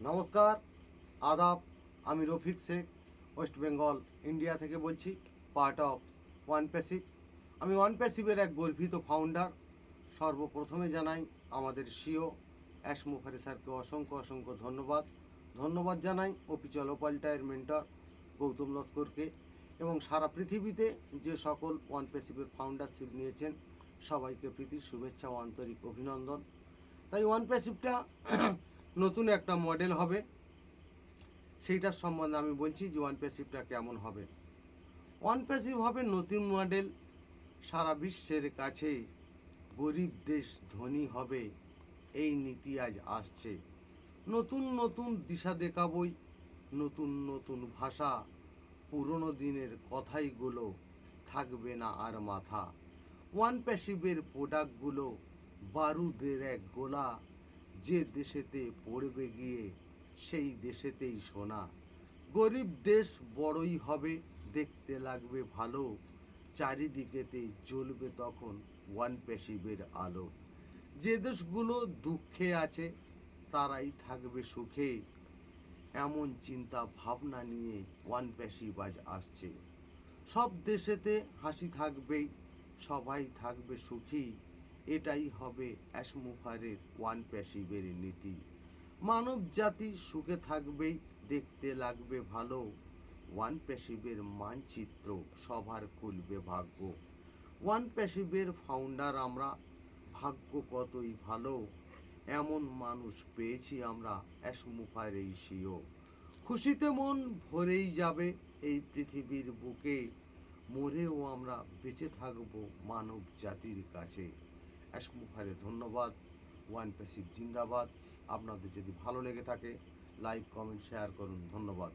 নমস্কার, আদাব। আমি রফিক শেখ, ওয়েস্ট বেঙ্গল ইন্ডিয়া থেকে বলছি, পার্ট অফ ওয়ান প্যাসিভ। আমি ওয়ান প্যাসিভের এক গর্বিত ফাউন্ডার। সর্বপ্রথমে জানাই আমাদের সিও অ্যাশ মুখারি স্যারকে অসংখ্য অসংখ্য ধন্যবাদ জানাই অফিসিয়াল ওপাল্টায়ের মেন্টর গৌতম লস্করকে, এবং সারা পৃথিবীতে যে সকল ওয়ান প্যাসিভের ফাউন্ডারশিপ নিয়েছেন সবাইকে প্রীতি শুভেচ্ছা ও আন্তরিক অভিনন্দন। তাই ওয়ান প্যাসিভটা নতুন একটা মডেল হবে, সেইটার সম্বন্ধে আমি বলছি যে ওয়ান প্যাসিভটা কেমন হবে। ওয়ান প্যাসিভ হবে নতুন মডেল, সারা বিশ্বের কাছে গরিব দেশ ধনী হবে, এই নীতি আজ আসছে। নতুন নতুন দিশা দেখাবই, নতুন নতুন ভাষা, পুরনো দিনের কথাইগুলো থাকবে না আর মাথা। ওয়ান প্যাসিভের প্রোডাক্টগুলো বারুদের এক গোলা, যে দেশেতে পড়বে গিয়ে সেই দেশেতেই সোনা। গরিব দেশ বড়ই হবে, দেখতে লাগবে ভালো, চারিদিকেতে জ্বলবে তখন ওয়ান প্যাসিভের আলো। যে দেশগুলো দুঃখে আছে তারাই থাকবে সুখে, এমন চিন্তা ভাবনা নিয়ে ওয়ান প্যাসিভ আজ আসছে। সব দেশেতে হাসি থাকবেই, সবাই থাকবে সুখী, এটাই হবে অ্যাশ মুখারের ওয়ান প্যাসিভের নীতি। মানব জাতি সুখে থাকবেই, দেখতে লাগবে ভালো, ওয়ান প্যাসিভের মানচিত্র সবার খুলবে ভাগ্য। ওয়ান প্যাসিভের ফাউন্ডার আমরা, ভাগ্য কতই ভালো, এমন মানুষ পেয়েছি আমরা অ্যাশ মুখার এই সিও। খুশিতে মন ভরেই যাবে এই পৃথিবীর বুকে, মরেও আমরা বেঁচে থাকবো মানব জাতির কাছে। অ্যাশ মুখারে ধন্যবাদ। ওয়ান প্যাসিভ জিন্দাবাদ। আপনাদের যদি ভালো লেগে থাকে লাইক কমেন্ট শেয়ার করুন। ধন্যবাদ।